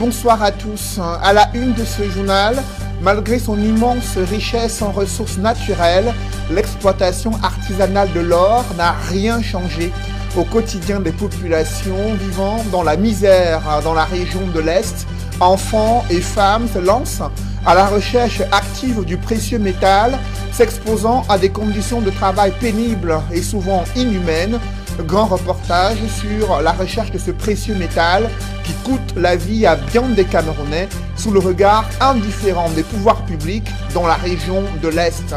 Bonsoir à tous. À la une de ce journal, malgré son immense richesse en ressources naturelles, l'exploitation artisanale de l'or n'a rien changé au quotidien des populations vivant dans la misère dans la région de l'Est. Enfants et femmes se lancent à la recherche active du précieux métal, s'exposant à des conditions de travail pénibles et souvent inhumaines. Grand reportage sur la recherche de ce précieux métal qui coûte la vie à bien des Camerounais sous le regard indifférent des pouvoirs publics dans la région de l'Est.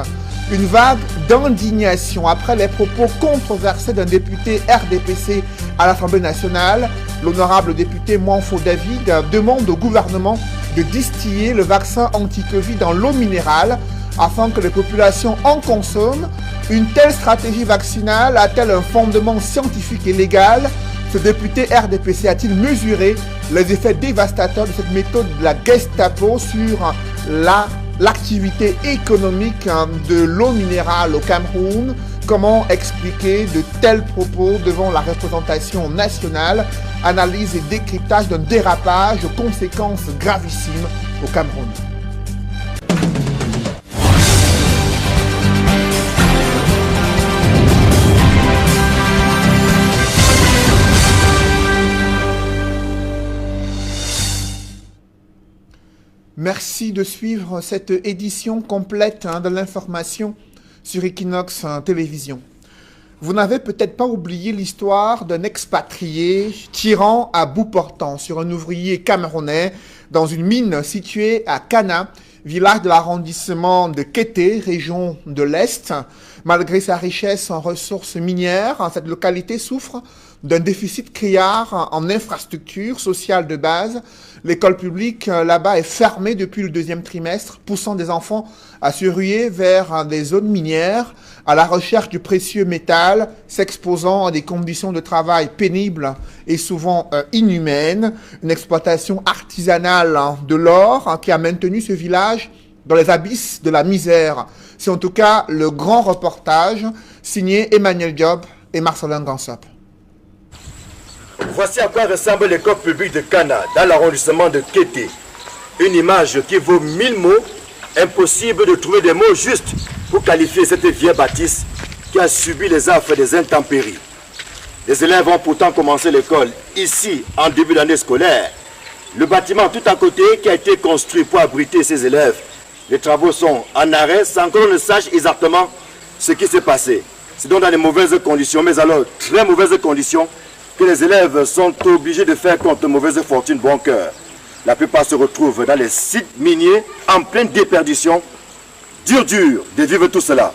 Une vague d'indignation après les propos controversés d'un député RDPC à l'Assemblée nationale. L'honorable député Mwanfo David demande au gouvernement de distiller le vaccin anti-Covid dans l'eau minérale afin que les populations en consomment. Une telle stratégie vaccinale a-t-elle un fondement scientifique et légal? Ce député RDPC a-t-il mesuré les effets dévastateurs de cette méthode de la Gestapo sur l'activité économique de l'eau minérale au Cameroun? Comment expliquer de tels propos devant la représentation nationale? Analyse et décryptage d'un dérapage aux conséquences gravissimes au Cameroun. Merci de suivre cette édition complète de l'information sur Equinox Télévision. Vous n'avez peut-être pas oublié l'histoire d'un expatrié tirant à bout portant sur un ouvrier camerounais dans une mine située à Kana, village de l'arrondissement de Kété, région de l'Est. Malgré sa richesse en ressources minières, cette localité souffre d'un déficit criard en infrastructures sociales de base. L'école publique là-bas est fermée depuis le deuxième trimestre, poussant des enfants à se ruer vers des zones minières à la recherche du précieux métal, s'exposant à des conditions de travail pénibles et souvent inhumaines. Une exploitation artisanale de l'or qui a maintenu ce village dans les abysses de la misère. C'est en tout cas le grand reportage signé Emmanuel Diop et Marcelin Gansop. Voici à quoi ressemble l'école publique de Kana, dans l'arrondissement de Kété. Une image qui vaut 1000 mots, impossible de trouver des mots justes pour qualifier cette vieille bâtisse qui a subi les affres des intempéries. Les élèves ont pourtant commencé l'école ici en début d'année scolaire. Le bâtiment tout à côté qui a été construit pour abriter ces élèves. Les travaux sont en arrêt sans que l'on ne sache exactement ce qui s'est passé. C'est donc dans de mauvaises conditions, mais alors très mauvaises conditions, que les élèves sont obligés de faire contre mauvaise fortune bon cœur. La plupart se retrouvent dans les sites miniers en pleine déperdition. Dur de vivre tout cela.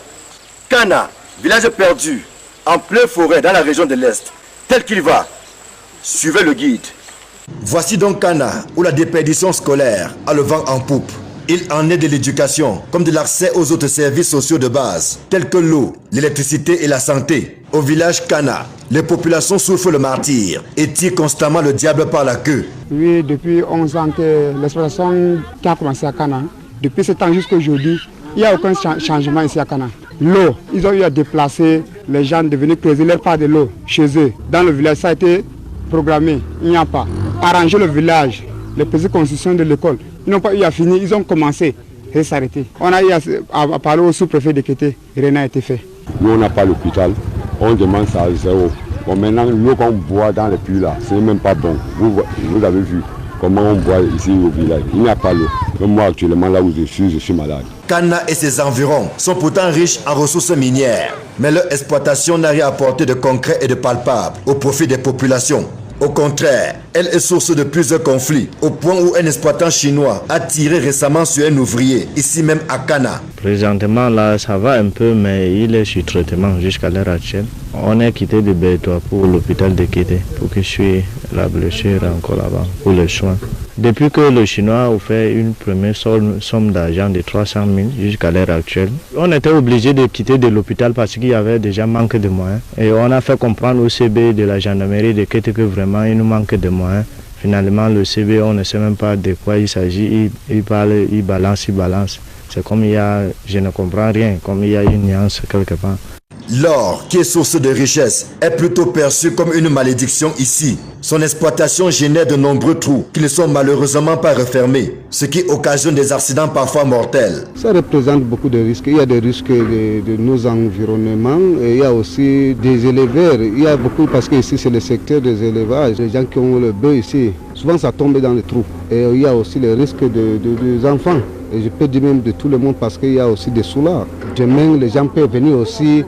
Kana, village perdu, en pleine forêt dans la région de l'Est. Tel qu'il va, suivez le guide. Voici donc Kana, où la déperdition scolaire a le vent en poupe. Il en est de l'éducation, comme de l'accès aux autres services sociaux de base, tels que l'eau, l'électricité et la santé. Au village Kana, les populations souffrent le martyre et tirent constamment le diable par la queue. Oui, depuis 11 ans que l'exploitation qui a commencé à Kana, depuis ce temps jusqu'à aujourd'hui, il n'y a aucun changement ici à Kana. L'eau, ils ont eu à déplacer les gens de venir creuser leur part de l'eau chez eux. Dans le village, ça a été programmé, il n'y a pas. Arranger le village, les petites constructions de l'école. Ils n'ont pas eu à finir, ils ont commencé et s'arrêter. On a eu à parler au sous-préfet de Kété, rien n'a été fait. Nous, on n'a pas l'hôpital, on demande ça à zéro. Bon, maintenant, l'eau qu'on boit dans les puits là, ce n'est même pas bon. Vous avez vu comment on boit ici au village. Il n'y a pas l'eau. Moi, actuellement, là où je suis malade. Kana et ses environs sont pourtant riches en ressources minières, mais leur exploitation n'a rien apporté de concret et de palpable au profit des populations. Au contraire, elle est source de plusieurs conflits, au point où un exploitant chinois a tiré récemment sur un ouvrier, ici même à Kana. Présentement, là, ça va un peu, mais il est sur traitement jusqu'à l'heure actuelle. On est quitté de Bétois pour l'hôpital de Kété, pour que je suis la blessure encore là-bas, pour les soins. Depuis que le Chinois a fait une première somme d'argent de 300 000 jusqu'à l'heure actuelle, on était obligé de quitter de l'hôpital parce qu'il y avait déjà manque de moyens. Et on a fait comprendre au CB de la gendarmerie de Kété que vraiment il nous manque de moyens. Finalement, le CB, on ne sait même pas de quoi il s'agit. Il parle, il balance. C'est comme il y a, je ne comprends rien, comme il y a une nuance quelque part. L'or, qui est source de richesse, est plutôt perçu comme une malédiction ici. Son exploitation génère de nombreux trous qui ne sont malheureusement pas refermés, ce qui occasionne des accidents parfois mortels. Ça représente beaucoup de risques. Il y a des risques de nos environnements, et il y a aussi des éleveurs. Il y a beaucoup, parce que ici c'est le secteur des élevages, les gens qui ont le bœuf ici, souvent ça tombe dans les trous. Et il y a aussi les risques des enfants. Et je peux dire même de tout le monde parce qu'il y a aussi des soulards. Demain, les gens peuvent venir aussi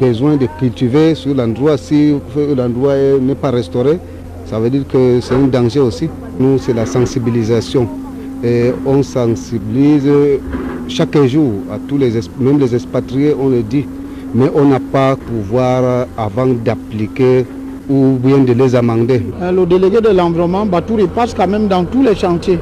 besoin de cultiver sur l'endroit. Si l'endroit n'est pas restauré, ça veut dire que c'est un danger aussi. Nous, c'est la sensibilisation. Et on sensibilise chaque jour à tous même les expatriés, on le dit. Mais on n'a pas pouvoir avant d'appliquer ou bien de les amender. Le délégué de l'environnement, Batouri, passe quand même dans tous les chantiers.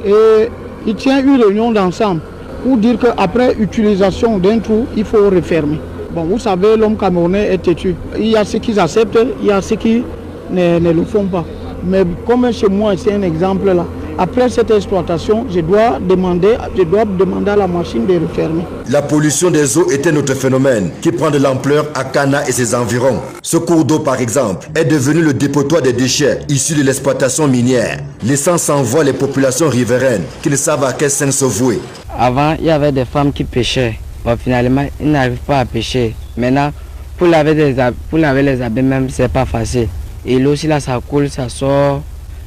Et il tient une réunion d'ensemble pour dire qu'après utilisation d'un trou, il faut refermer. Bon, vous savez, l'homme camerounais est têtu. Il y a ceux qui acceptent, il y a ceux qui ne le font pas. Mais comme chez moi, c'est un exemple là. Après cette exploitation, je dois demander à la machine de refermer. La pollution des eaux est un autre phénomène qui prend de l'ampleur à Cana et ses environs. Ce cours d'eau, par exemple, est devenu le dépotoir des déchets issus de l'exploitation minière, laissant sans voix les populations riveraines qui ne savent à quel sein se vouer. Avant, il y avait des femmes qui pêchaient. Bon, finalement, ils n'arrivent pas à pêcher. Maintenant, pour laver les habits même, c'est pas facile. Et l'eau, si là, ça coule, ça sort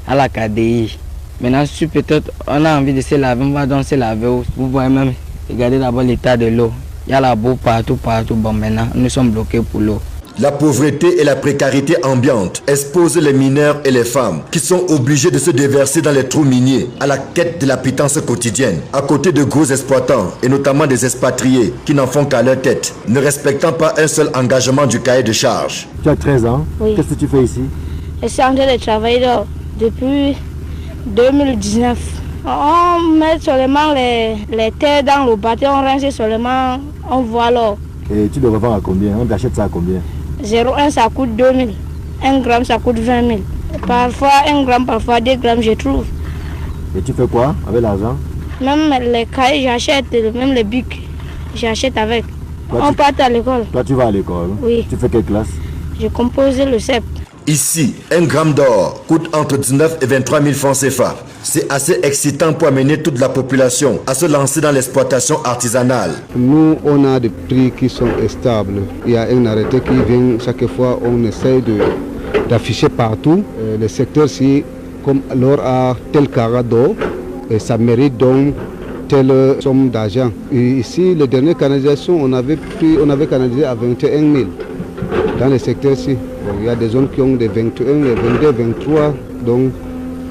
à la KDI. Maintenant, si peut-être on a envie de se laver, on va donc se laver. Vous voyez même, regardez d'abord l'état de l'eau. Il y a la boue partout. Bon, maintenant, nous sommes bloqués pour l'eau. La pauvreté et la précarité ambiante exposent les mineurs et les femmes qui sont obligés de se déverser dans les trous miniers à la quête de la pitance quotidienne, à côté de gros exploitants et notamment des expatriés qui n'en font qu'à leur tête, ne respectant pas un seul engagement du cahier de charge. Tu as 13 ans, oui. Qu'est-ce que tu fais ici? Je suis en train de travailler depuis 2019. On met seulement les terres dans le bateau, on rince seulement, on voit l'or. Et tu devrais vendre à combien? On t'achète ça à combien? 0,1 ça coûte 2000. 1 gramme ça coûte 20 000. Parfois 1 gramme, parfois 2 grammes je trouve. Et tu fais quoi avec l'argent? Même les cahiers j'achète, même les bics, j'achète avec. Toi, on part à l'école. Toi tu vas à l'école? Oui. Tu fais quelle classe? Je compose le CEP. Ici, 1 gramme d'or coûte entre 19 et 23 000 francs CFA. C'est assez excitant pour amener toute la population à se lancer dans l'exploitation artisanale. Nous, on a des prix qui sont stables. Il y a un arrêté qui vient chaque fois, on essaie d'afficher partout. Le secteur-ci, comme l'or a tel carat d'or, et ça mérite donc telle somme d'argent. Ici, les dernières canalisations, on avait canalisé à 21 000 dans le secteur-ci. Bon, il y a des zones qui ont des 21, des 22, 23, donc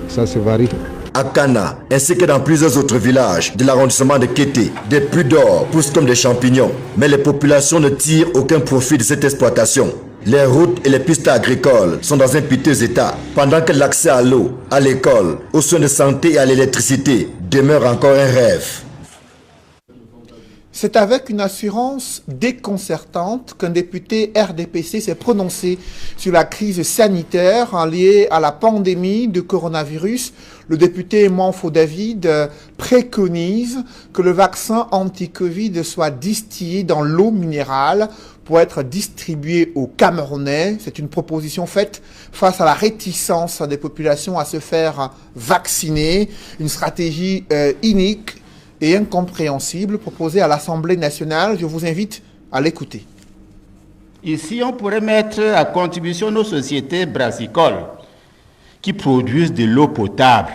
ça se varie. À Cana, ainsi que dans plusieurs autres villages de l'arrondissement de Kété, des puits d'or poussent comme des champignons. Mais les populations ne tirent aucun profit de cette exploitation. Les routes et les pistes agricoles sont dans un piteux état, pendant que l'accès à l'eau, à l'école, aux soins de santé et à l'électricité demeure encore un rêve. C'est avec une assurance déconcertante qu'un député RDPC s'est prononcé sur la crise sanitaire liée à la pandémie de coronavirus. Le député Manfo David préconise que le vaccin anti-Covid soit distillé dans l'eau minérale pour être distribué aux Camerounais. C'est une proposition faite face à la réticence des populations à se faire vacciner. Une stratégie inique et incompréhensible proposée à l'Assemblée nationale. Je vous invite à l'écouter. Ici, on pourrait mettre à contribution nos sociétés brassicoles qui produisent de l'eau potable,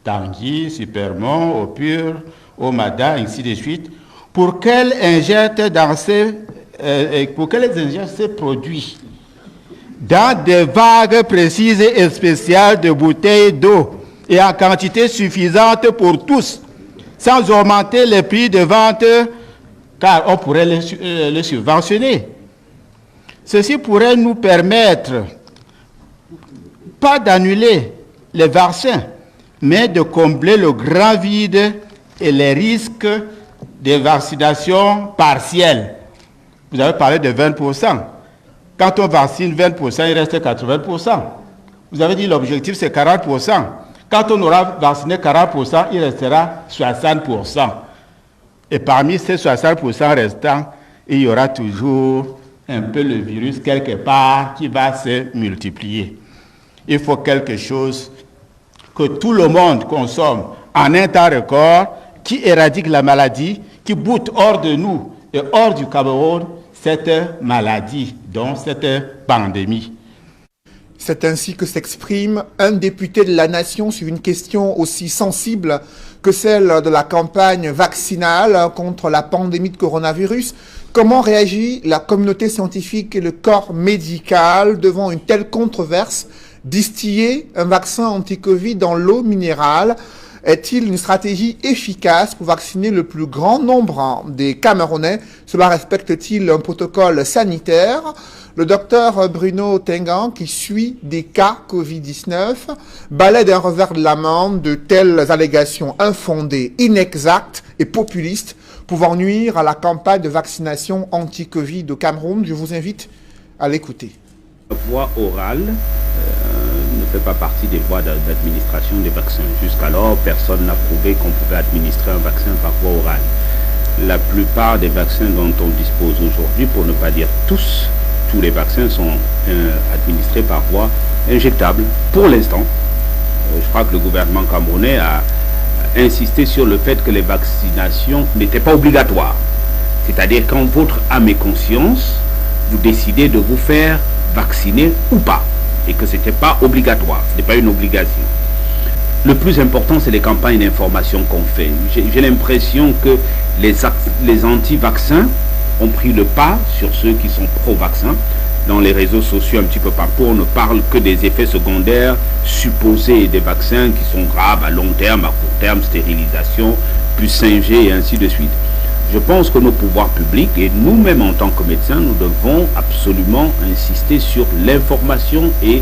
Tanguy, Supermont, Opure, Omada, ainsi de suite, pour qu'elles injectent ces produits dans des vagues précises et spéciales de bouteilles d'eau et en quantité suffisante pour tous, sans augmenter les prix de vente, car on pourrait les subventionner. Ceci pourrait nous permettre, pas d'annuler les vaccins, mais de combler le grand vide et les risques de vaccination partielle. Vous avez parlé de 20%. Quand on vaccine 20%, il reste 80%. Vous avez dit l'objectif c'est 40%. Quand on aura vacciné 40%, il restera 60%. Et parmi ces 60% restants, il y aura toujours un peu le virus quelque part qui va se multiplier. Il faut quelque chose que tout le monde consomme en un temps record, qui éradique la maladie, qui boute hors de nous et hors du Cameroun cette maladie, donc cette pandémie. C'est ainsi que s'exprime un député de la nation sur une question aussi sensible que celle de la campagne vaccinale contre la pandémie de coronavirus. Comment réagit la communauté scientifique et le corps médical devant une telle controverse? Distiller un vaccin anti-Covid dans l'eau minérale est-il une stratégie efficace pour vacciner le plus grand nombre des Camerounais? Cela respecte-t-il un protocole sanitaire? Le docteur Bruno Tengan, qui suit des cas Covid-19, balaie d'un revers de la main de telles allégations infondées, inexactes et populistes, pouvant nuire à la campagne de vaccination anti-Covid au Cameroun. Je vous invite à l'écouter. La voie orale ne fait pas partie des voies d'administration des vaccins. Jusqu'alors, personne n'a prouvé qu'on pouvait administrer un vaccin par voie orale. La plupart des vaccins dont on dispose aujourd'hui, pour ne pas dire tous les vaccins sont administrés par voie injectable. Pour l'instant, je crois que le gouvernement camerounais a insisté sur le fait que les vaccinations n'étaient pas obligatoires. C'est-à-dire quand votre âme et conscience, vous décidez de vous faire vacciner ou pas, et que ce n'était pas obligatoire, ce n'est pas une obligation. Le plus important, c'est les campagnes d'information qu'on fait. J'ai l'impression que les anti-vaccins ont pris le pas sur ceux qui sont pro-vaccins. Dans les réseaux sociaux, un petit peu partout, on ne parle que des effets secondaires supposés des vaccins qui sont graves à long terme, à court terme, stérilisation, plus 5G et ainsi de suite. Je pense que nos pouvoirs publics et nous-mêmes en tant que médecins, nous devons absolument insister sur l'information et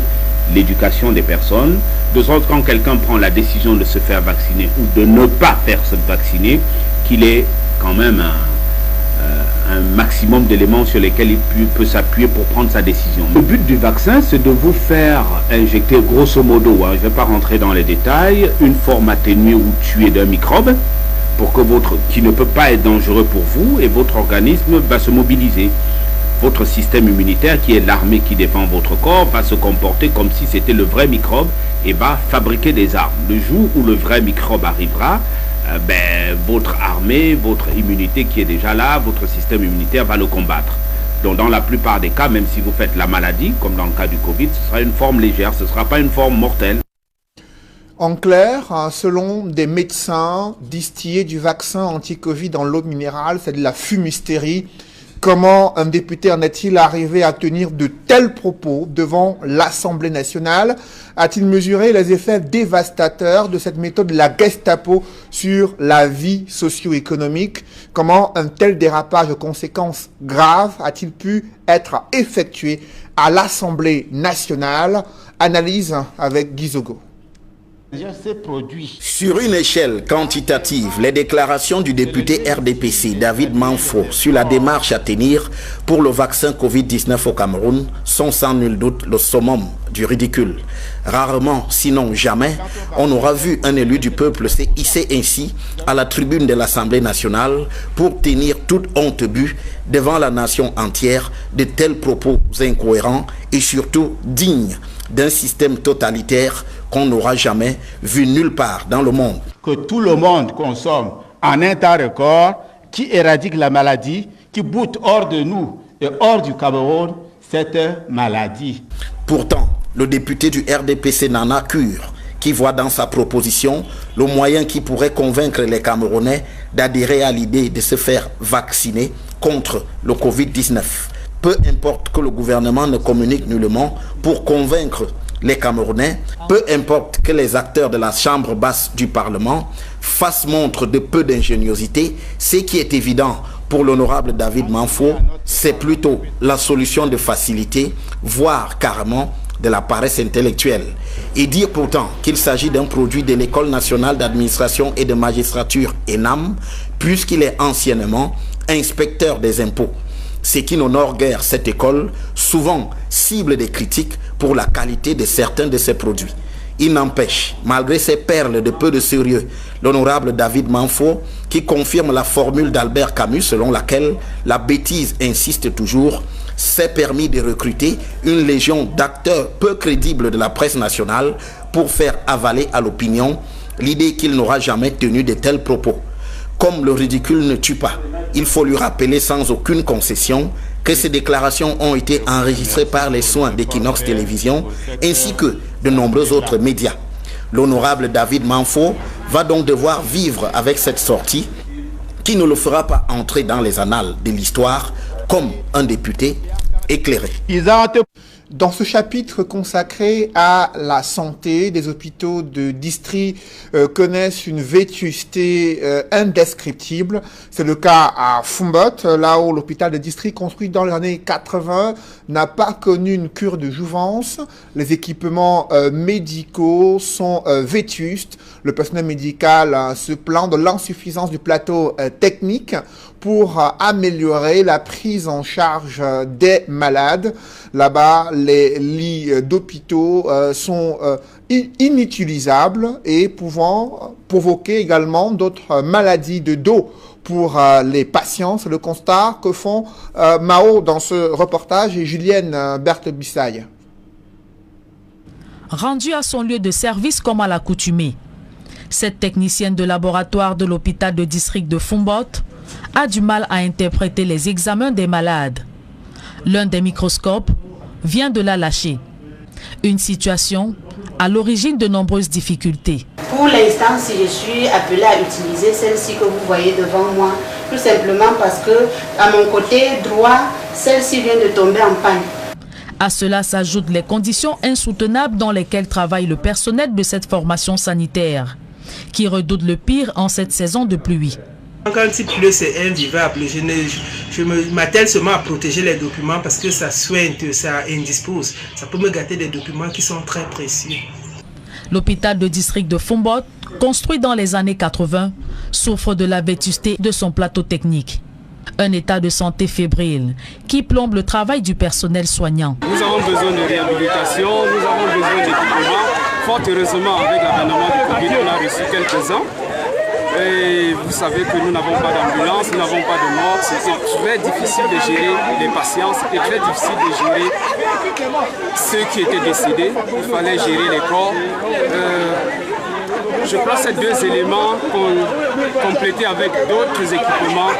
l'éducation des personnes, de sorte que quand quelqu'un prend la décision de se faire vacciner ou de ne pas faire se vacciner, qu'il ait quand même un maximum d'éléments sur lesquels il peut s'appuyer pour prendre sa décision. Le but du vaccin, c'est de vous faire injecter grosso modo, je ne vais pas rentrer dans les détails, une forme atténuée ou tuée d'un microbe, pour que qui ne peut pas être dangereux pour vous, et votre organisme va se mobiliser. Votre système immunitaire, qui est l'armée qui défend votre corps, va se comporter comme si c'était le vrai microbe et va fabriquer des armes. Le jour où le vrai microbe arrivera, votre armée, votre immunité qui est déjà là, votre système immunitaire va le combattre. Donc dans la plupart des cas, même si vous faites la maladie, comme dans le cas du Covid, ce sera une forme légère, ce ne sera pas une forme mortelle. En clair, selon des médecins, distiller du vaccin anti-Covid dans l'eau minérale, c'est de la fumisterie. Comment un député en est-il arrivé à tenir de tels propos devant l'Assemblée nationale? A-t-il mesuré les effets dévastateurs de cette méthode de la Gestapo sur la vie socio-économique? Comment un tel dérapage aux conséquences graves a-t-il pu être effectué à l'Assemblée nationale? Analyse avec Guy Zogo. Sur une échelle quantitative, les déclarations du député RDPC David Manfo sur la démarche à tenir pour le vaccin Covid-19 au Cameroun sont sans nul doute le summum du ridicule. Rarement, sinon jamais, on aura vu un élu du peuple se hisser ainsi à la tribune de l'Assemblée nationale pour tenir toute honte but devant la nation entière de tels propos incohérents et surtout dignes d'un système totalitaire qu'on n'aura jamais vu nulle part dans le monde. Que tout le monde consomme en un temps record, qui éradique la maladie, qui boute hors de nous et hors du Cameroun cette maladie. Pourtant, le député du RDPC Nana Cure, qui voit dans sa proposition le moyen qui pourrait convaincre les Camerounais d'adhérer à l'idée de se faire vacciner contre le Covid-19. Peu importe que le gouvernement ne communique nullement pour convaincre les Camerounais, peu importe que les acteurs de la chambre basse du Parlement fassent montre de peu d'ingéniosité, ce qui est évident pour l'honorable David Manfo, c'est plutôt la solution de facilité, voire carrément de la paresse intellectuelle. Et dire pourtant qu'il s'agit d'un produit de l'École nationale d'administration et de magistrature ENAM, puisqu'il est anciennement inspecteur des impôts. Ce qui n'honore guère cette école, souvent cible des critiques pour la qualité de certains de ses produits. Il n'empêche, malgré ces perles de peu de sérieux, l'honorable David Manfo, qui confirme la formule d'Albert Camus selon laquelle la bêtise insiste toujours, s'est permis de recruter une légion d'acteurs peu crédibles de la presse nationale pour faire avaler à l'opinion l'idée qu'il n'aura jamais tenu de tels propos. Comme le ridicule ne tue pas, il faut lui rappeler sans aucune concession que ces déclarations ont été enregistrées par les soins d'Equinox Télévision ainsi que de nombreux autres médias. L'honorable David Manfo va donc devoir vivre avec cette sortie qui ne le fera pas entrer dans les annales de l'histoire comme un député éclairé. Dans ce chapitre consacré à la santé, des hôpitaux de district connaissent une vétusté indescriptible. C'est le cas à Foumbot, là où l'hôpital de district construit dans les années 80 n'a pas connu une cure de jouvence. Les équipements médicaux sont vétustes. Le personnel médical se plaint de l'insuffisance du plateau technique pour améliorer la prise en charge des malades. Là-bas, les lits d'hôpitaux sont inutilisables et pouvant provoquer également d'autres maladies de dos pour les patients. C'est le constat que font Mao dans ce reportage et Julienne Berthe-Bissaille. Rendue à son lieu de service comme à l'accoutumée, cette technicienne de laboratoire de l'hôpital de district de Foumbot a du mal à interpréter les examens des malades. L'un des microscopes vient de la lâcher. Une situation à l'origine de nombreuses difficultés. Pour l'instant, si je suis appelée à utiliser celle-ci que vous voyez devant moi, tout simplement parce que à mon côté droit, celle-ci vient de tomber en panne. À cela s'ajoutent les conditions insoutenables dans lesquelles travaille le personnel de cette formation sanitaire, qui redoute le pire en cette saison de pluie. Quand il pleut, c'est invivable. Je m'attelle seulement à protéger les documents parce que ça soigne, ça indispose. Ça peut me gâter des documents qui sont très précieux. L'hôpital de district de Foumbot, construit dans les années 80, souffre de la vétusté de son plateau technique. Un état de santé fébrile qui plombe le travail du personnel soignant. Nous avons besoin de réhabilitation, nous avons besoin d'équipement. Fort heureusement, avec l'avènement du Covid, on a reçu quelques-uns. Et vous savez que nous n'avons pas d'ambulance, nous n'avons pas de mort. C'était très difficile de gérer les patients, c'était très difficile de gérer ceux qui étaient décédés. Il fallait gérer les corps. Je prends ces deux éléments complétés avec d'autres équipements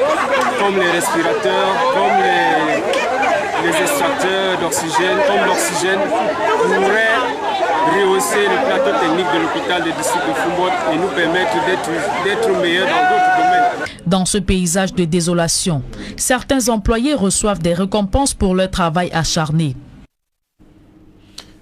comme les respirateurs, comme les extracteurs d'oxygène, comme l'oxygène pourrait rehausser le plateau technique de l'hôpital de district de Foumbot et nous permettre d'être meilleurs dans d'autres domaines. Dans ce paysage de désolation, certains employés reçoivent des récompenses pour leur travail acharné.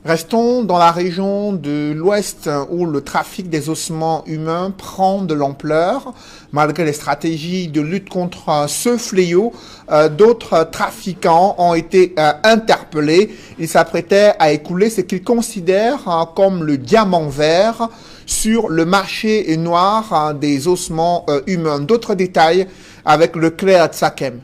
Restons dans la région de l'Ouest où le trafic des ossements humains prend de l'ampleur. Malgré les stratégies de lutte contre ce fléau, d'autres trafiquants ont été interpellés. Ils s'apprêtaient à écouler ce qu'ils considèrent comme le diamant vert sur le marché noir des ossements humains. D'autres détails avec le Claire Tsakem.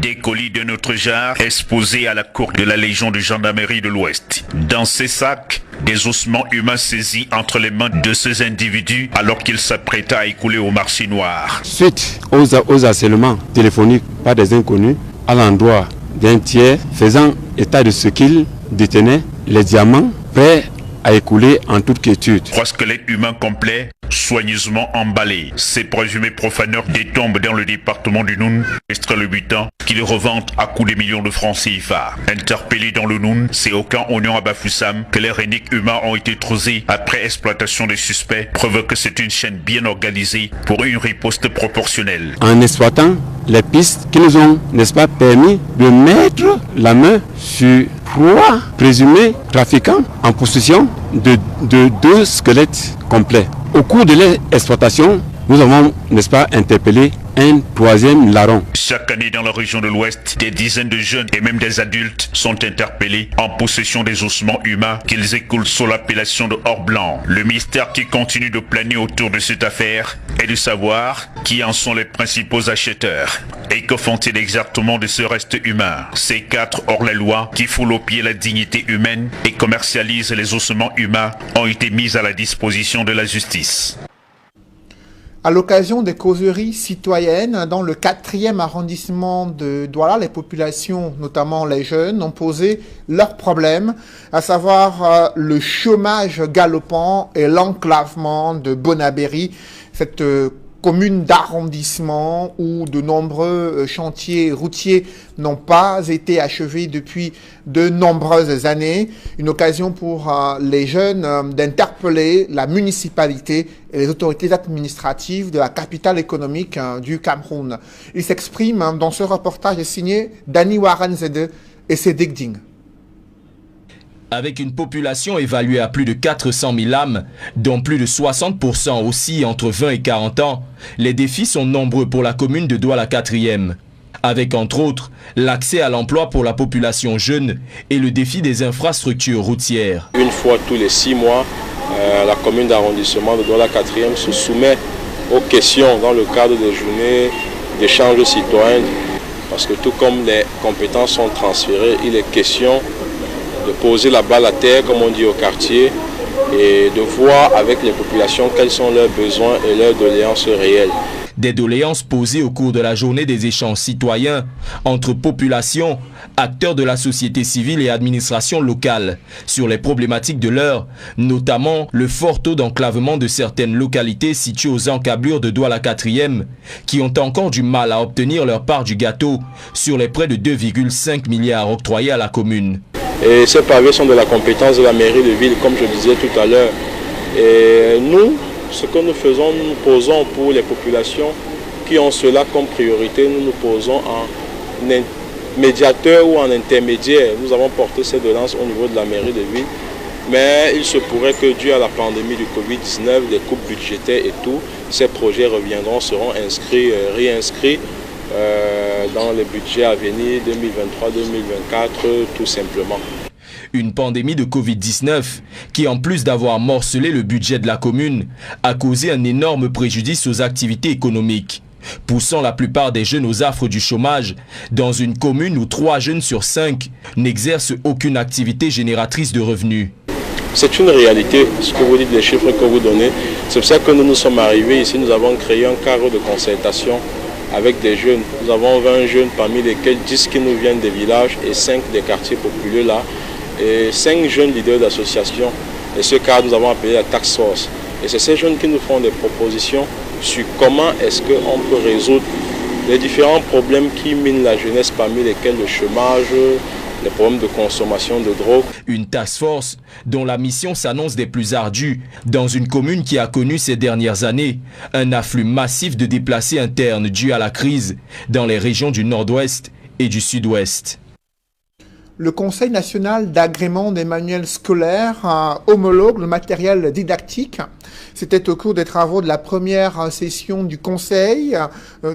Des colis de notre genre exposés à la cour de la Légion de gendarmerie de l'Ouest. Dans ces sacs, des ossements humains saisis entre les mains de ces individus alors qu'ils s'apprêtaient à écouler au marché noir. Suite aux harcèlements téléphoniques par des inconnus à l'endroit d'un tiers faisant état de ce qu'ils détenaient, les diamants prêts à écouler en toute quiétude. 3 squelettes humains complets, soigneusement emballés. Ces présumés profaneurs détombent dans le département du Noun, extrait le butin, qui les revendent à coups de millions de francs CFA. Interpellés dans le Noun, c'est aucun oignon à Bafoussam que les réniques humains ont été trousés après exploitation des suspects, preuve que c'est une chaîne bien organisée pour une riposte proportionnelle. En exploitant les pistes qui nous ont, n'est-ce pas, permis de mettre la main sur 3 présumés trafiquants en possession de 2 squelettes complets. Au cours de l'exploitation, nous avons, n'est-ce pas, interpellé un troisième larron. Chaque année dans la région de l'Ouest, des dizaines de jeunes et même des adultes sont interpellés en possession des ossements humains qu'ils écoulent sous l'appellation de or blanc. Le mystère qui continue de planer autour de cette affaire est de savoir qui en sont les principaux acheteurs et que font-ils exactement de ce reste humain. Ces quatre hors-la-loi qui foulent aux pieds la dignité humaine et commercialisent les ossements humains ont été mis à la disposition de la justice. À l'occasion des causeries citoyennes dans le 4e arrondissement de Douala, les populations, notamment les jeunes, ont posé leurs problèmes, à savoir le chômage galopant et l'enclavement de Bonabéry, cette commune d'arrondissement où de nombreux chantiers routiers n'ont pas été achevés depuis de nombreuses années. Une occasion pour les jeunes d'interpeller la municipalité et les autorités administratives de la capitale économique du Cameroun. Ils s'expriment dans ce reportage signé Dani Waranzede et Sédek Ding. Avec une population évaluée à plus de 400 000 âmes, dont plus de 60% aussi entre 20 et 40 ans, les défis sont nombreux pour la commune de Douala 4e. Avec entre autres l'accès à l'emploi pour la population jeune et le défi des infrastructures routières. Une fois tous les 6 mois, la commune d'arrondissement de Douala 4e se soumet aux questions dans le cadre des journées d'échange citoyen. Parce que tout comme les compétences sont transférées, il est question de poser la balle à terre, comme on dit au quartier, et de voir avec les populations quels sont leurs besoins et leurs doléances réelles. Des doléances posées au cours de la journée des échanges citoyens entre populations, acteurs de la société civile et administration locale sur les problématiques de l'heure, notamment le fort taux d'enclavement de certaines localités situées aux encablures de Douala 4e qui ont encore du mal à obtenir leur part du gâteau sur les près de 2,5 milliards octroyés à la commune. Et ces pavés sont de la compétence de la mairie de ville, comme je disais tout à l'heure. Et nous, ce que nous faisons, nous nous posons pour les populations qui ont cela comme priorité, nous nous posons en médiateur ou en intermédiaire. Nous avons porté ces doléances au niveau de la mairie de ville. Mais il se pourrait que dû à la pandémie du Covid-19, les coupes budgétaires et tout, ces projets reviendront, seront inscrits, réinscrits dans les budgets à venir 2023-2024 tout simplement. Une pandémie de Covid-19 qui, en plus d'avoir morcelé le budget de la commune, a causé un énorme préjudice aux activités économiques, poussant la plupart des jeunes aux affres du chômage dans une commune où 3 jeunes sur 5 n'exercent aucune activité génératrice de revenus. C'est une réalité, ce que vous dites, les chiffres que vous donnez. C'est pour ça que nous sommes arrivés ici, nous avons créé un cadre de concertation avec des jeunes. Nous avons 20 jeunes parmi lesquels 10 qui nous viennent des villages et 5 des quartiers populaires là. Et 5 jeunes leaders d'associations. Et ce cadre, nous avons appelé la task force. Et c'est ces jeunes qui nous font des propositions sur comment est-ce qu'on peut résoudre les différents problèmes qui minent la jeunesse, parmi lesquels le chômage, les problèmes de consommation de drogue. Une task force dont la mission s'annonce des plus ardues dans une commune qui a connu ces dernières années un afflux massif de déplacés internes dû à la crise dans les régions du nord-ouest et du sud-ouest. Le Conseil national d'agrément des manuels scolaires homologue le matériel didactique. C'était au cours des travaux de la première session du Conseil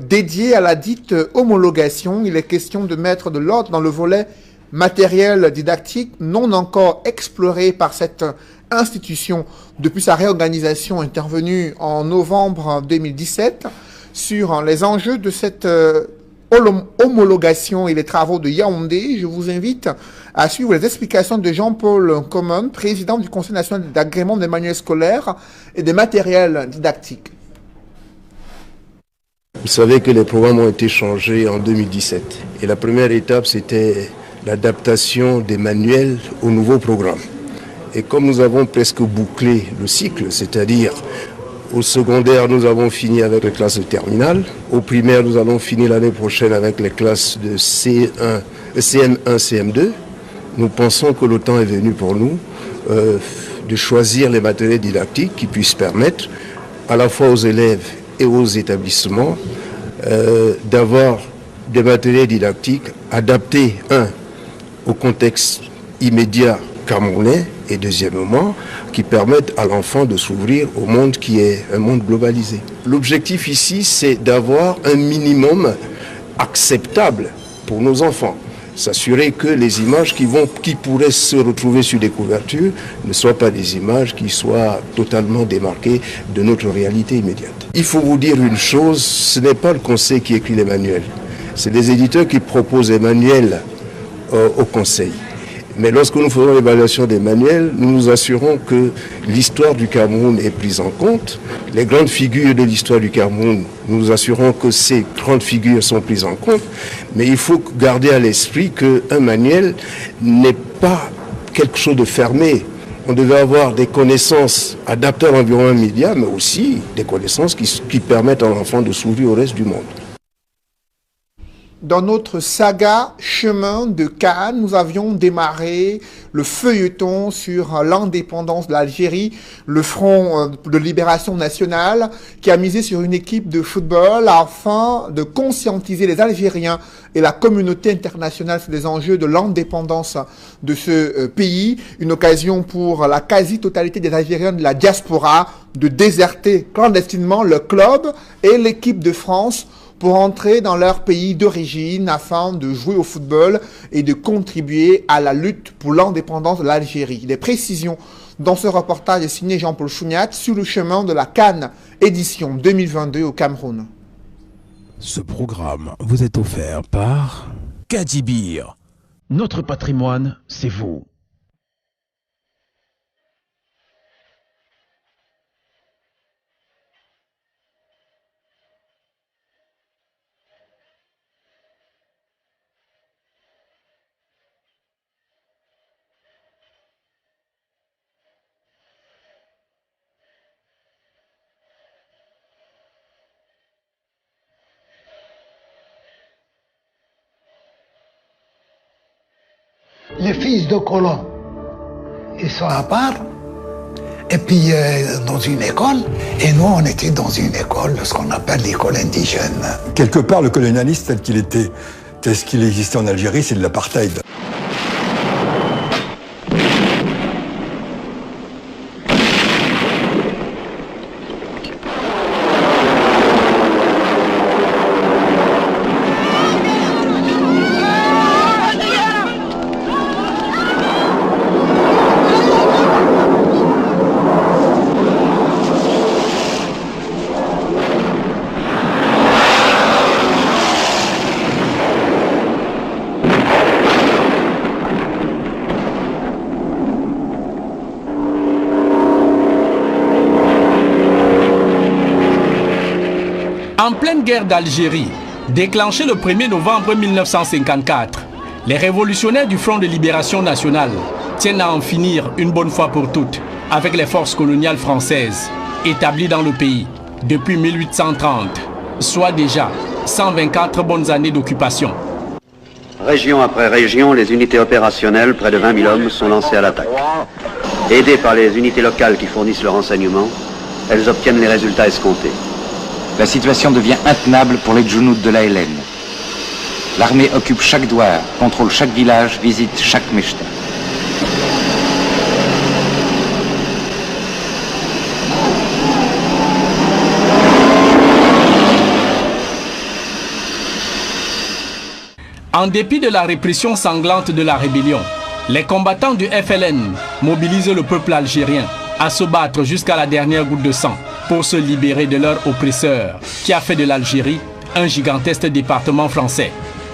dédiée à la dite homologation. Il est question de mettre de l'ordre dans le volet matériel didactique non encore exploré par cette institution depuis sa réorganisation intervenue en novembre 2017 sur les enjeux de cette homologation et les travaux de Yaoundé. Je vous invite à suivre les explications de Jean-Paul Common, président du Conseil national d'agrément des manuels scolaires et des matériels didactiques. Vous savez que les programmes ont été changés en 2017 et la première étape c'était l'adaptation des manuels au nouveau programme. Et comme nous avons presque bouclé le cycle, c'est-à-dire au secondaire, nous avons fini avec les classes de terminale. Au primaire, nous allons finir l'année prochaine avec les classes de CM1, CM2. Nous pensons que le temps est venu pour nous de choisir les matériels didactiques qui puissent permettre à la fois aux élèves et aux établissements d'avoir des matériels didactiques adaptés, au contexte immédiat camerounais et deuxièmement, qui permettent à l'enfant de s'ouvrir au monde qui est un monde globalisé. L'objectif ici, c'est d'avoir un minimum acceptable pour nos enfants. S'assurer que les images qui pourraient se retrouver sur des couvertures ne soient pas des images qui soient totalement démarquées de notre réalité immédiate. Il faut vous dire une chose, ce n'est pas le conseil qui écrit les manuels. C'est les éditeurs qui proposent les manuels au conseil. Mais lorsque nous faisons l'évaluation des manuels, nous nous assurons que l'histoire du Cameroun est prise en compte. Les grandes figures de l'histoire du Cameroun, nous nous assurons que ces grandes figures sont prises en compte. Mais il faut garder à l'esprit qu'un manuel n'est pas quelque chose de fermé. On devait avoir des connaissances adaptées à l'environnement immédiat, mais aussi des connaissances qui permettent à l'enfant de s'ouvrir au reste du monde. Dans notre saga Chemin de Cannes, nous avions démarré le feuilleton sur l'indépendance de l'Algérie, le Front de libération nationale, qui a misé sur une équipe de football afin de conscientiser les Algériens et la communauté internationale sur les enjeux de l'indépendance de ce pays. Une occasion pour la quasi-totalité des Algériens de la diaspora de déserter clandestinement le club et l'équipe de France pour entrer dans leur pays d'origine afin de jouer au football et de contribuer à la lutte pour l'indépendance de l'Algérie. Les précisions dans ce reportage est signé Jean-Paul Chouniat sur le chemin de la Cannes, édition 2022 au Cameroun. Ce programme vous est offert par Kadibir. Notre patrimoine, c'est vous. Les fils de colons, ils sont à part, et puis dans une école, et nous on était dans une école, ce qu'on appelle l'école indigène. Quelque part, le colonialisme tel qu'il était, tel qu'il existait en Algérie, c'est de l'apartheid. En pleine guerre d'Algérie, déclenchée le 1er novembre 1954, les révolutionnaires du Front de libération nationale tiennent à en finir une bonne fois pour toutes avec les forces coloniales françaises établies dans le pays depuis 1830, soit déjà 124 bonnes années d'occupation. Région après région, les unités opérationnelles, près de 20 000 hommes, sont lancées à l'attaque. Aidées par les unités locales qui fournissent le renseignement, elles obtiennent les résultats escomptés. La situation devient intenable pour les djounoutes de l'ALN. L'armée occupe chaque douar, contrôle chaque village, visite chaque mechta. En dépit de la répression sanglante de la rébellion, les combattants du FLN mobilisent le peuple algérien à se battre jusqu'à la dernière goutte de sang pour se libérer de leur oppresseur qui a fait de l'Algérie un gigantesque département français.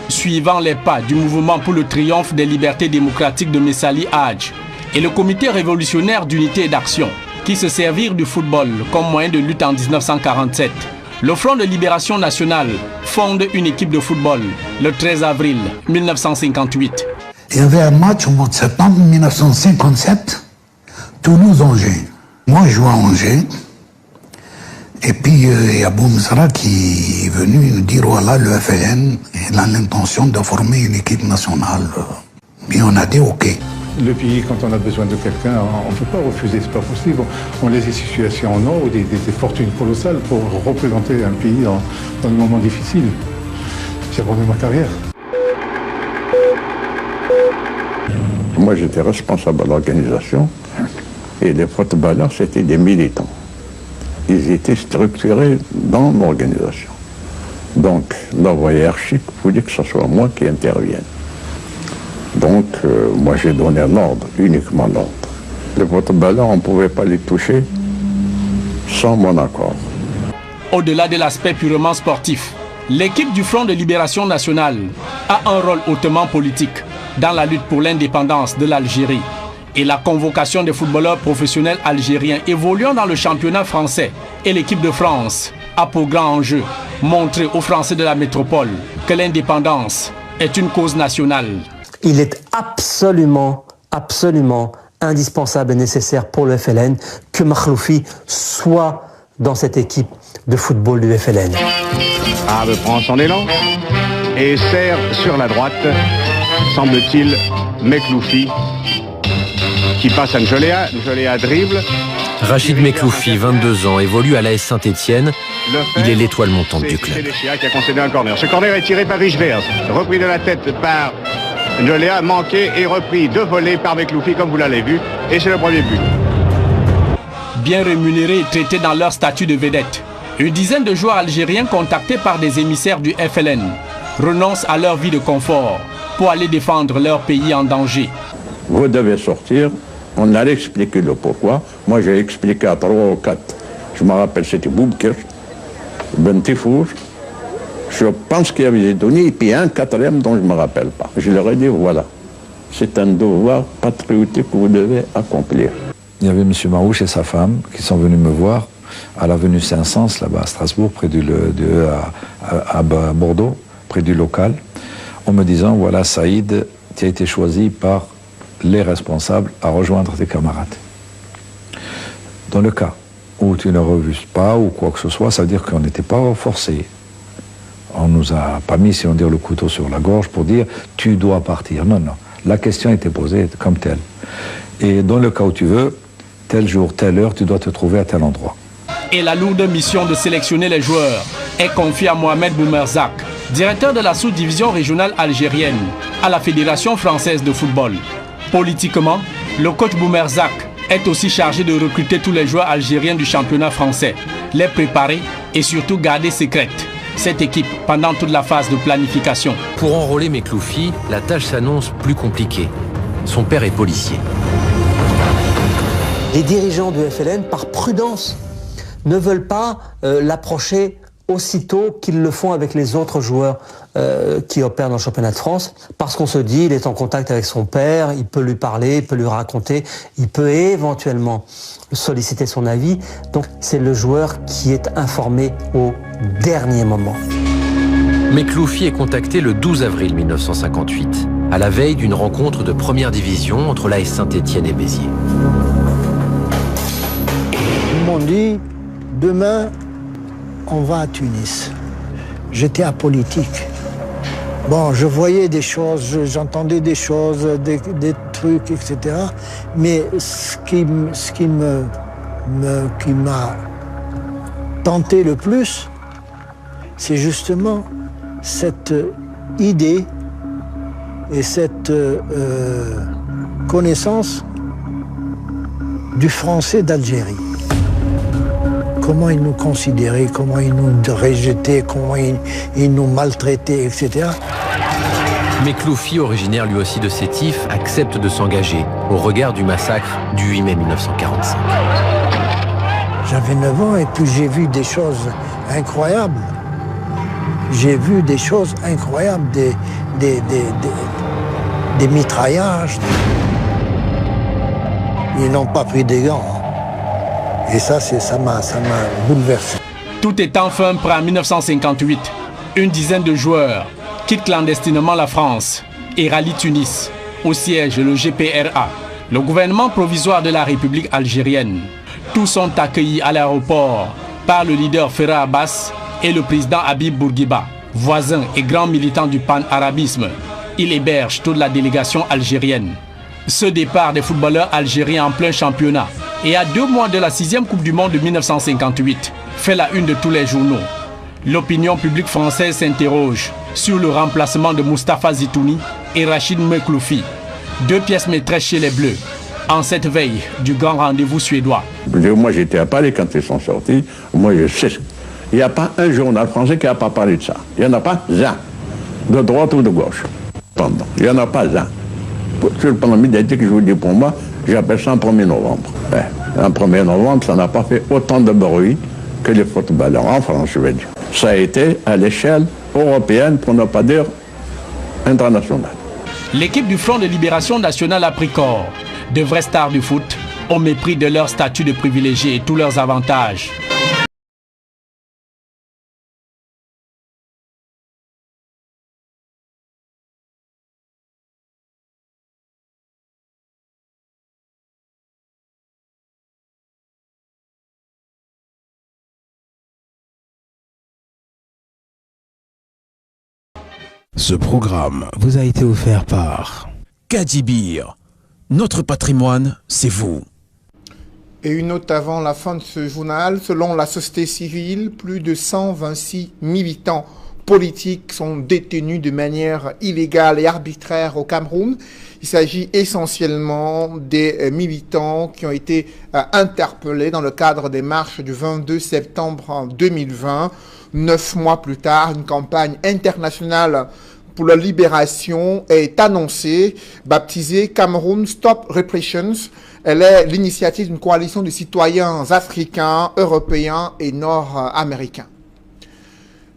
Suivant les pas du mouvement pour le triomphe des libertés démocratiques de Messali Hadj et le comité révolutionnaire d'unité et d'action qui se servirent du football comme moyen de lutte en 1947, le Front de libération nationale fonde une équipe de football le 13 avril 1958. Il y avait un match au mois de septembre 1957, Toulouse-Angers. Moi, je jouais à Angers. Et puis, il y a Boumzara qui est venu nous dire, voilà, le FLN il a l'intention de former une équipe nationale. Et on a dit, OK. Le pays, quand on a besoin de quelqu'un, on ne peut pas refuser, c'est pas possible. On laisse des situations en or, des fortunes colossales pour représenter un pays dans des moments difficiles. J'ai abandonné ma carrière. Moi, j'étais responsable de l'organisation Et les footballeurs, c'était des militants. Ils étaient structurés dans l'organisation. Donc, la hiérarchique voulait que ce soit moi qui intervienne. Donc, moi, j'ai donné l'ordre, uniquement l'ordre. Les footballeurs, on ne pouvait pas les toucher sans mon accord. Au-delà de l'aspect purement sportif, l'équipe du Front de Libération Nationale a un rôle hautement politique dans la lutte pour l'indépendance de l'Algérie. Et la convocation des footballeurs professionnels algériens évoluant dans le championnat français et l'équipe de France a pour grand enjeu montrer aux Français de la métropole que l'indépendance est une cause nationale. Il est absolument indispensable et nécessaire pour le FLN que Makhloufi soit dans cette équipe de football du FLN. Arabe prend son élan et serre sur la droite, semble-t-il, Mekloufi qui passe à Njoléa. Njoléa dribble. Rachid Mekloufi, 22 ans, évolue à l'AS Saint-Étienne. Il est l'étoile montante du club. C'est qui a concédé un corner. Ce corner est tiré par Richvers, repris de la tête par Njoléa, manqué et repris de volée par Mekloufi, comme vous l'avez vu, et c'est le premier but. Bien rémunérés et traités dans leur statut de vedette, une dizaine de joueurs algériens contactés par des émissaires du FLN renoncent à leur vie de confort pour aller défendre leur pays en danger. Vous devez sortir, on allait expliquer le pourquoi. Moi, j'ai expliqué à 3 ou 4. Je me rappelle, c'était Boubkir, Bentifouj. Je pense qu'il y avait des données, et puis un quatrième dont je ne me rappelle pas. Je leur ai dit, voilà, c'est un devoir patriotique que vous devez accomplir. Il y avait M. Marouche et sa femme qui sont venus me voir à l'avenue Saint-Saëns, là-bas à Strasbourg, à Bordeaux, près du local, en me disant, voilà, Saïd, tu as été choisi par les responsables à rejoindre tes camarades. Dans le cas où tu ne refuses pas ou quoi que ce soit, ça veut dire qu'on n'était pas forcé. On nous a pas mis, si on dit, le couteau sur la gorge pour dire tu dois partir. Non, non. La question était posée comme telle. Et dans le cas où tu veux, tel jour, telle heure, tu dois te trouver à tel endroit. Et la lourde mission de sélectionner les joueurs est confiée à Mohamed Boumerzak, directeur de la sous-division régionale algérienne à la Fédération française de football. Politiquement, le coach Boumerzak est aussi chargé de recruter tous les joueurs algériens du championnat français, les préparer et surtout garder secrète cette équipe pendant toute la phase de planification. Pour enrôler Mekloufi, la tâche s'annonce plus compliquée. Son père est policier. Les dirigeants du FLN, par prudence, ne veulent pas l'approcher aussitôt qu'ils le font avec les autres joueurs qui opèrent dans le championnat de France, parce qu'on se dit, il est en contact avec son père, il peut lui parler, il peut lui raconter, il peut éventuellement solliciter son avis. Donc c'est le joueur qui est informé au dernier moment. Mekloufi est contacté le 12 avril 1958, à la veille d'une rencontre de première division entre l'AS Saint-Étienne et Béziers. Ils m'ont dit, demain, on va à Tunis. J'étais apolitique. Bon, je voyais des choses, j'entendais des choses, des trucs, etc. Mais ce qui m'a tenté le plus, c'est justement cette idée et cette connaissance du français d'Algérie. Comment ils nous considéraient, comment ils nous rejetaient, comment ils nous maltraitaient, etc. Mekloufi, originaire lui aussi de Sétif, accepte de s'engager au regard du massacre du 8 mai 1945. J'avais 9 ans et puis j'ai vu des choses incroyables. J'ai vu des choses incroyables, des mitraillages. Ils n'ont pas pris des gants. Et ça m'a bouleversé. Tout est enfin prêt en 1958. Une dizaine de joueurs quittent clandestinement la France et rallient Tunis, au siège le GPRA, le gouvernement provisoire de la République algérienne. Tous sont accueillis à l'aéroport par le leader Ferra Abbas et le président Habib Bourguiba, voisin et grand militant du pan-arabisme. Il héberge toute la délégation algérienne. Ce départ des footballeurs algériens en plein championnat et à 2 mois de la 6e Coupe du Monde de 1958 fait la une de tous les journaux. L'opinion publique française s'interroge sur le remplacement de Moustapha Zitouni et Rachid Mekloufi, 2 pièces maîtresses chez les Bleus. en cette veille du grand rendez-vous suédois. Moi, j'étais à Paris quand ils sont sortis. Moi, je sais. Il n'y a pas un journal français qui n'a pas parlé de ça. Il n'y en a pas un. De droite ou de gauche. Pendant. Il n'y en a pas un. Sur le plan médiatique, je vous dis pour moi, j'appelle ça un 1er novembre. Un 1er novembre, ça n'a pas fait autant de bruit que les footballeurs en France, je veux dire. Ça a été à l'échelle européenne, pour ne pas dire internationale. L'équipe du Front de Libération Nationale a pris corps. De vrais stars du foot, au mépris de leur statut de privilégiés et tous leurs avantages. Ce programme vous a été offert par Kadjibir. Notre patrimoine, c'est vous. Et une note avant la fin de ce journal. Selon la société civile, plus de 126 militants politiques sont détenus de manière illégale et arbitraire au Cameroun. Il s'agit essentiellement des militants qui ont été interpellés dans le cadre des marches du 22 septembre 2020. 9 mois plus tard, une campagne internationale pour la libération est annoncée, baptisée Cameroun Stop Repressions. Elle est l'initiative d'une coalition de citoyens africains, européens et nord-américains.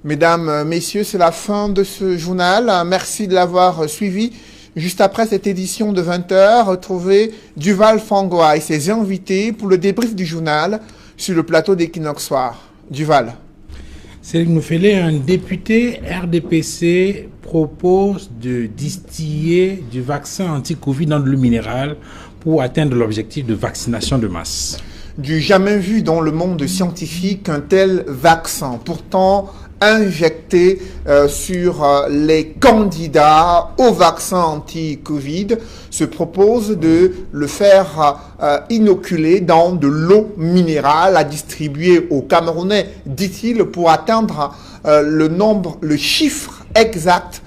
Mesdames, messieurs, c'est la fin de ce journal. Merci de l'avoir suivi. Juste après cette édition de 20h, retrouvez Duval Fangoa et ses invités pour le débrief du journal sur le plateau d'Equinox Soir. Duval. Cédric Moufélé, un député RDPC propose de distiller du vaccin anti-Covid dans de l'eau minérale pour atteindre l'objectif de vaccination de masse. Du jamais vu dans le monde scientifique un tel vaccin, pourtant injecté sur les candidats au vaccin anti-Covid, se propose de le faire inoculer dans de l'eau minérale à distribuer aux Camerounais, dit-il, pour atteindre le chiffre exact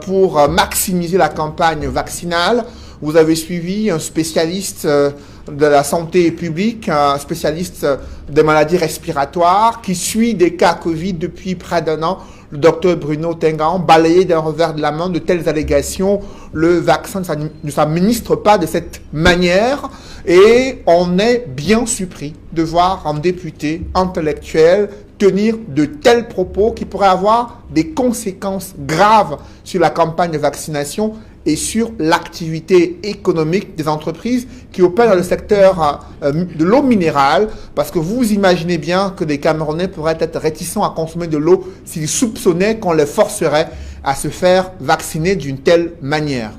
pour maximiser la campagne vaccinale. Vous avez suivi un spécialiste de la santé publique, un spécialiste des maladies respiratoires qui suit des cas Covid depuis près d'1 an, le docteur Bruno Tengan, balayé d'un revers de la main de telles allégations. Le vaccin ne s'administre pas de cette manière et on est bien surpris de voir un député intellectuel tenir de tels propos qui pourraient avoir des conséquences graves sur la campagne de vaccination et sur l'activité économique des entreprises qui opèrent dans le secteur de l'eau minérale, parce que vous imaginez bien que des Camerounais pourraient être réticents à consommer de l'eau s'ils soupçonnaient qu'on les forcerait à se faire vacciner d'une telle manière.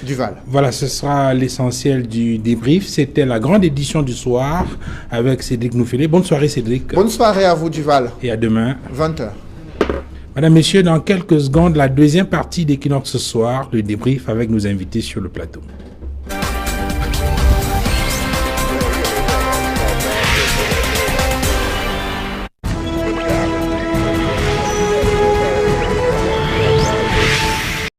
Duval. Voilà, ce sera l'essentiel du débrief. C'était la grande édition du soir avec Cédric Moufélé. Bonne soirée Cédric. Bonne soirée à vous Duval. Et à demain. 20h. Madame, Messieurs, dans quelques secondes, la deuxième partie d'Equinox ce soir, le débrief avec nos invités sur le plateau.